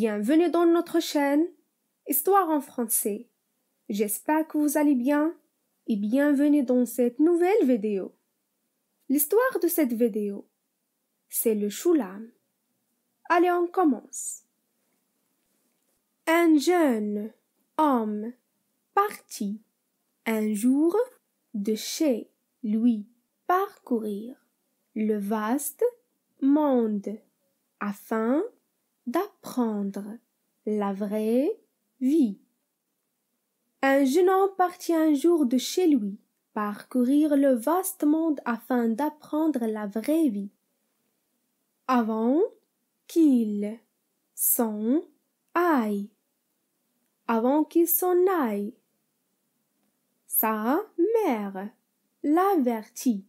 Bienvenue dans notre chaîne Histoire en français. J'espère que vous allez bien et bienvenue dans cette nouvelle vidéo. L'histoire de cette vidéo, c'est le Shulam. Allez, on commence. Un jeune homme partit un jour de chez lui parcourir le vaste monde afin d'apprendre la vraie vie. Un jeune homme partit un jour de chez lui parcourir le vaste monde afin d'apprendre la vraie vie. Avant qu'il s'en aille, sa mère l'avertit.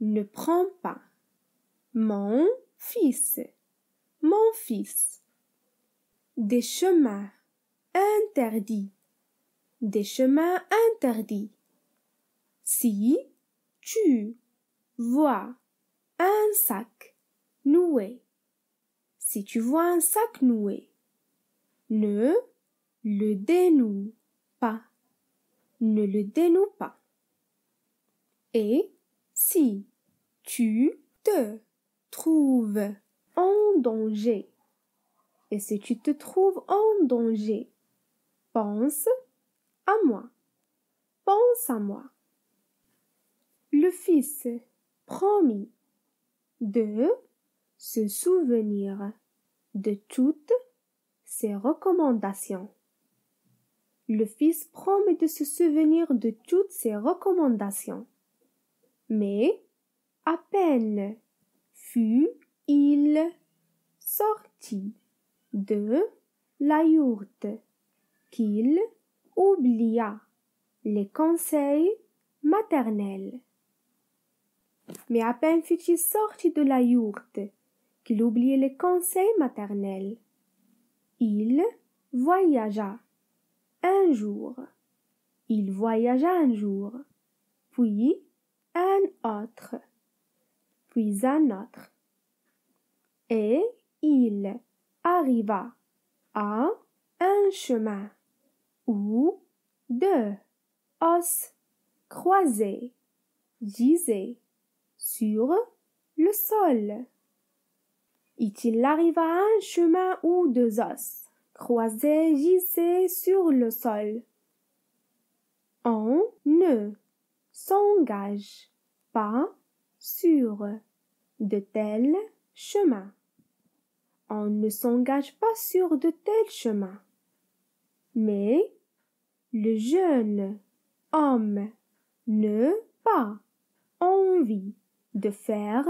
Ne prends pas, mon fils, des chemins interdits. Si tu vois un sac noué, ne le dénoue pas. Et si tu te trouves en danger, pense à moi. Le fils promit de se souvenir de toutes ses recommandations. Mais à peine fut-il sorti de la yourte qu'il oublia les conseils maternels. Il voyagea un jour, puis un autre, et il arriva à un chemin où deux os croisés gisaient sur le sol. On ne s'engage pas sur de tels chemins. Mais le jeune homme n'eut pas envie de faire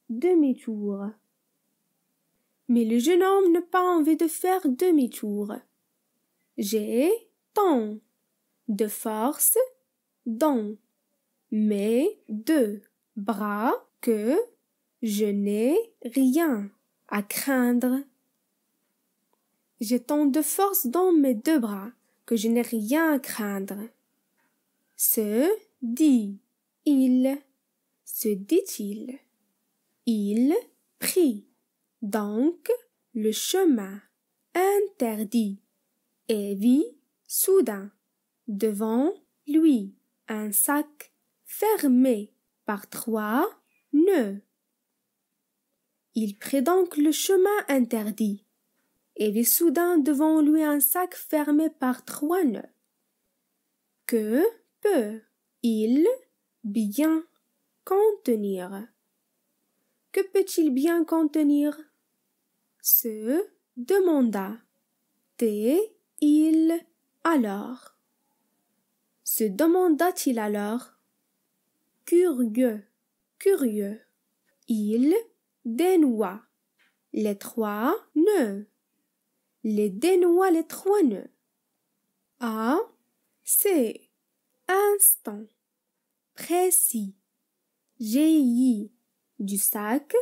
demi-tour. J'ai tant de force dans mes deux bras que je n'ai rien à craindre. Se dit-il. Il prit donc le chemin interdit et vit soudain devant lui un sac fermé par 3 nœuds. Il prit donc le chemin interdit et vit soudain devant lui un sac fermé par 3 nœuds. Que peut-il bien contenir? Se demanda-t-il alors. Curieux, il dénoua les 3 nœuds. À cet instant précis, jaillit du sac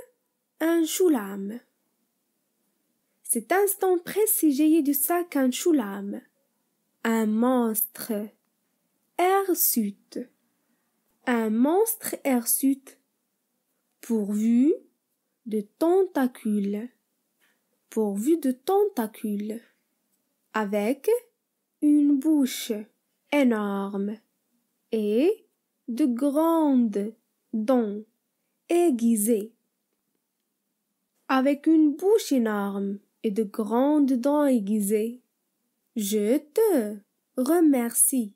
un Shulam. Un monstre hirsute un monstre hirsute, pourvu de tentacules, avec une bouche énorme et de grandes dents aiguisées. Avec une bouche énorme et de grandes dents aiguisées, je te remercie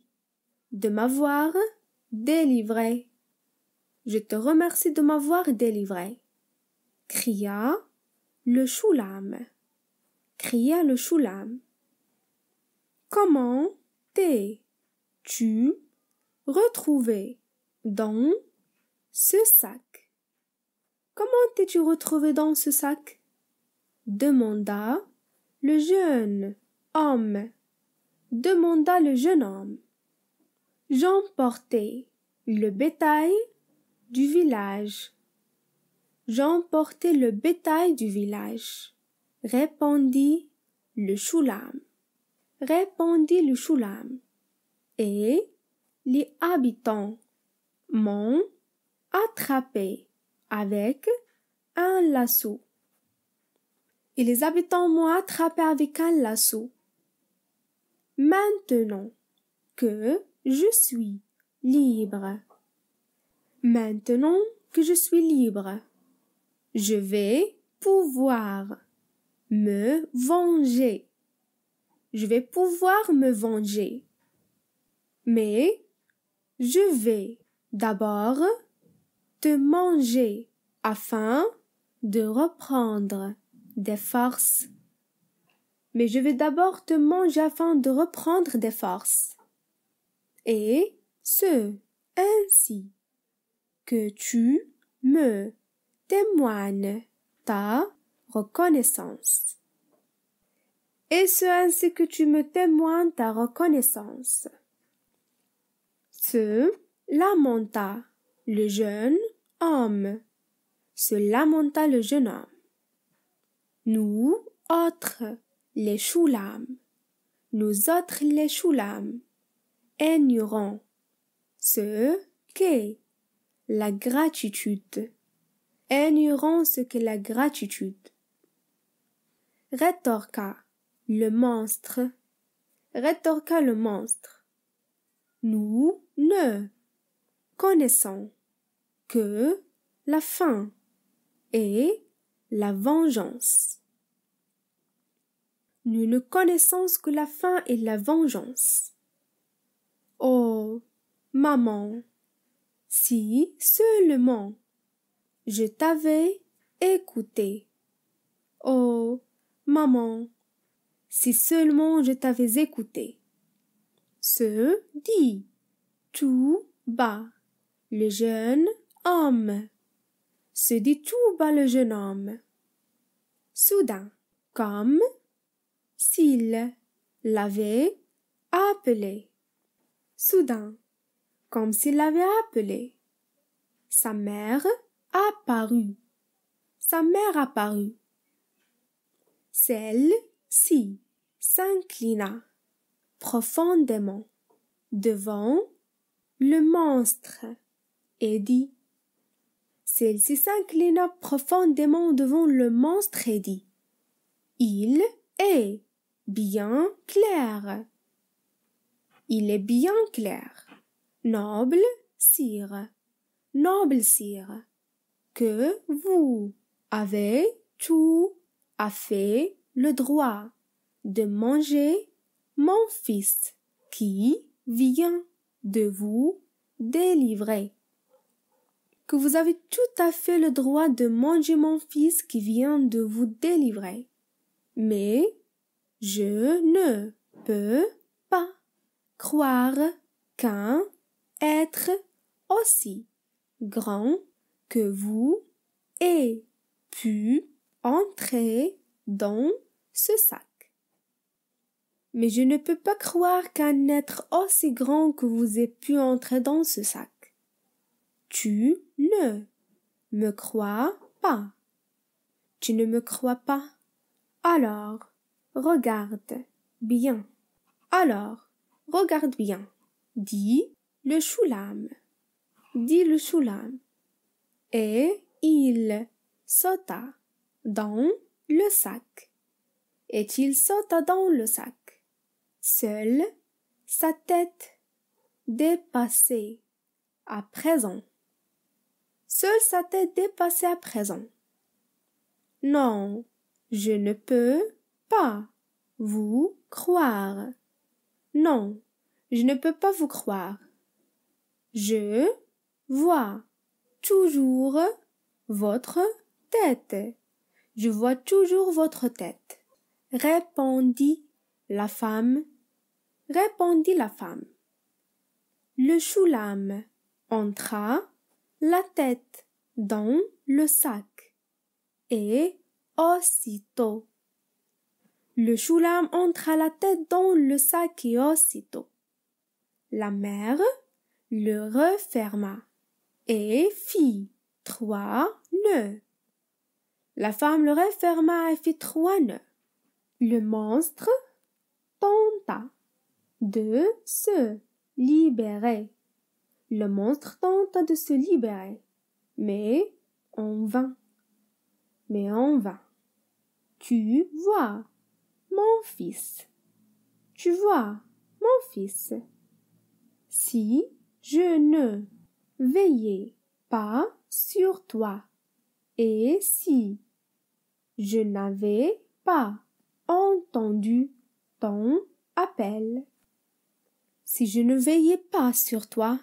de m'avoir délivré. Je te remercie de m'avoir délivré, cria le choulam. Comment t'es-tu retrouvé dans ce sac? Comment t'es-tu retrouvé dans ce sac? Demanda le jeune homme. J'emportais le bétail du village. Répondit le choulam. Et les habitants m'ont attrapé avec un lasso. Maintenant que je suis libre, je vais pouvoir me venger. Mais je vais d'abord te manger afin de reprendre des forces. Et ce ainsi que tu me témoignes ta reconnaissance. Se lamenta le jeune homme. Nous autres les choulams, ignorons ce qu'est la gratitude. Rétorqua le monstre. Nous ne connaissons que la faim et la vengeance. Oh, maman, si seulement je t'avais écouté. Oh, maman, si seulement je t'avais écouté. Se dit tout bas le jeune homme. Soudain, comme s'il l'avait appelé. Sa mère apparut. Celle-ci s'inclina profondément devant le monstre et dit Il est bien clair, noble sire, que vous avez tout à fait le droit de manger mon fils qui vient de vous délivrer. Mais je ne peux pas croire qu'un être aussi grand que vous ait pu entrer dans ce sac. Mais je ne peux pas croire qu'un être aussi grand que vous ait pu entrer dans ce sac. Tu ne me crois pas. Alors, regarde bien, dit le choulam. dit le Shulam. Et il sauta dans le sac. Et il sauta dans le sac. Seule sa tête dépassait à présent. Seule sa tête dépassait à présent. Non, je ne peux pas vous croire. Non, je ne peux pas vous croire. Je vois toujours votre tête. Je vois toujours votre tête, répondit la femme. Répondit la femme. Le Shulam entra la tête dans le sac et aussitôt. Le Shulam entra la tête dans le sac et aussitôt. La mère le referma et fit 3 nœuds. La femme le referma et fit 3 nœuds. Le monstre tenta de se libérer. Le monstre tenta de se libérer, mais en vain. Mais en vain. Tu vois, mon fils. Tu vois, mon fils. Si je ne veillais pas sur toi, et si je n'avais pas entendu ton appel, si je ne veillais pas sur toi,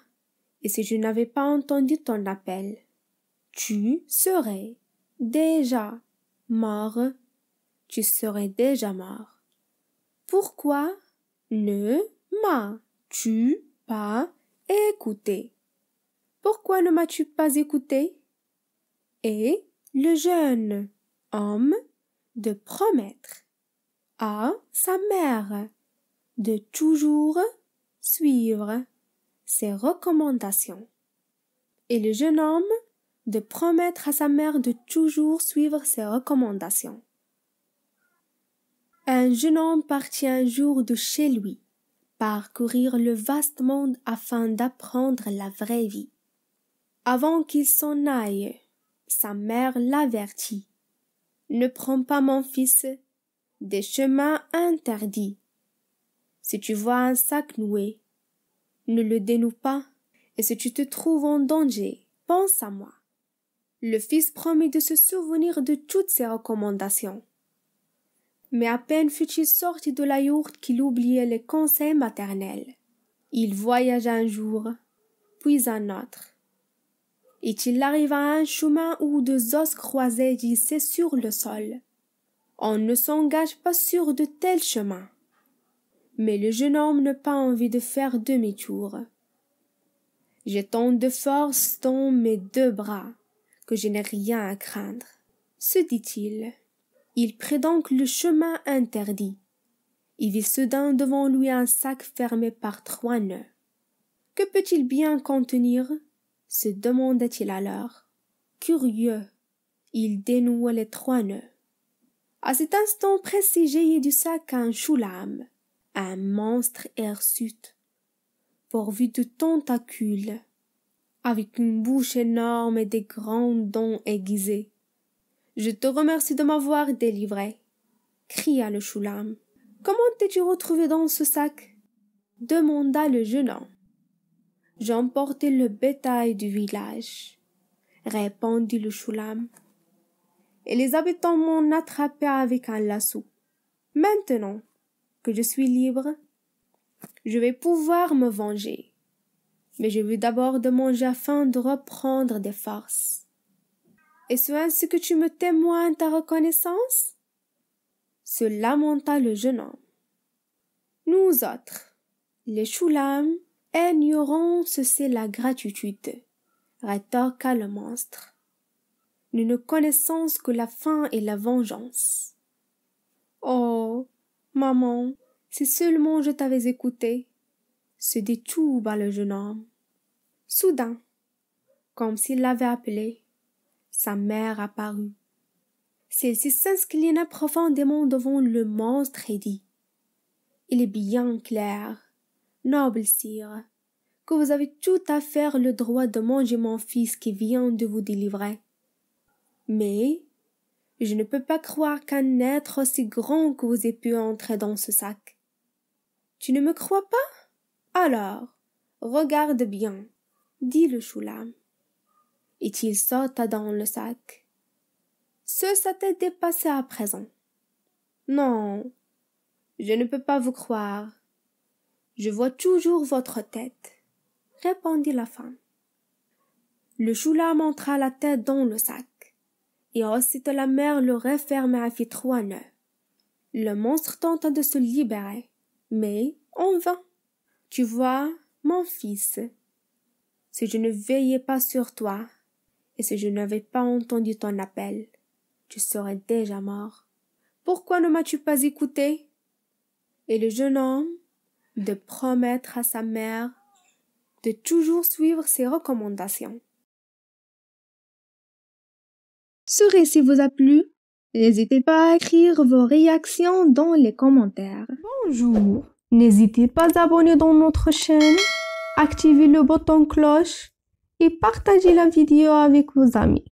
et si je n'avais pas entendu ton appel, tu serais déjà mort. Tu serais déjà mort. Pourquoi ne m'as-tu pas écouté? Pourquoi ne m'as-tu pas écouté? Et le jeune homme de promettre à sa mère de toujours suivre ses recommandations. Et le jeune homme de promettre à sa mère de toujours suivre ses recommandations. Un jeune homme partit un jour de chez lui, parcourir le vaste monde afin d'apprendre la vraie vie. Avant qu'il s'en aille, sa mère l'avertit. Ne prends pas, mon fils, des chemins interdits. Si tu vois un sac noué, ne le dénoue pas, et si tu te trouves en danger, pense à moi. Le fils promit de se souvenir de toutes ses recommandations. Mais à peine fut-il sorti de la yourte qu'il oubliait les conseils maternels. Il voyagea un jour, puis un autre. Et il arriva à un chemin où 2 os croisés glissaient sur le sol. On ne s'engage pas sur de tels chemins. Mais le jeune homme n'a pas envie de faire demi-tour. J'ai tant de force dans mes 2 bras que je n'ai rien à craindre, se dit-il. Il prit donc le chemin interdit. Il vit soudain devant lui un sac fermé par 3 nœuds. Que peut-il bien contenir? Se demandait-il alors. Curieux, il dénoua les 3 nœuds. À cet instant précis jaillit du sac un Shulam, un monstre hirsute, pourvu de tentacules, avec une bouche énorme et des grands dents aiguisées. « Je te remercie de m'avoir délivré, » cria le Shulam. « Comment t'es-tu retrouvé dans ce sac ?» demanda le jeune homme. « J'emportais le bétail du village, » répondit le Shulam. « Et les habitants m'ont attrapé avec un lasso. Maintenant que je suis libre, je vais pouvoir me venger. Mais je veux d'abord de manger afin de reprendre des forces. Est-ce ainsi que tu me témoignes ta reconnaissance? » se lamenta le jeune homme. « Nous autres, les Shulam, ignorons ce c'est la gratitude, » rétorqua le monstre. « Nous ne connaissons que la faim et la vengeance. »« Oh, maman, si seulement je t'avais écouté, » se dit tout bas le jeune homme. Soudain, comme s'il l'avait appelé, sa mère apparut. Celle-ci s'inclina profondément devant le monstre et dit « Il est bien clair, noble sire, que vous avez tout à fait le droit de manger mon fils qui vient de vous délivrer. Mais je ne peux pas croire qu'un être aussi grand que vous ait pu entrer dans ce sac. Tu ne me crois pas? Alors, regarde bien, dit le choulam. Et il sauta dans le sac. Ce s'était dépassé à présent. Non, je ne peux pas vous croire. Je vois toujours votre tête, répondit la femme. Le choulam entra la tête dans le sac, et aussitôt la mère le referma à fit 3 nœuds. Le monstre tenta de se libérer, mais en vain. Tu vois, mon fils, si je ne veillais pas sur toi, et si je n'avais pas entendu ton appel, tu serais déjà mort. Pourquoi ne m'as-tu pas écouté? Et le jeune homme de promettre à sa mère de toujours suivre ses recommandations. Ce récit vous a plu? N'hésitez pas à écrire vos réactions dans les commentaires. Bonjour! N'hésitez pas à abonner dans notre chaîne, activer le bouton cloche et partager la vidéo avec vos amis.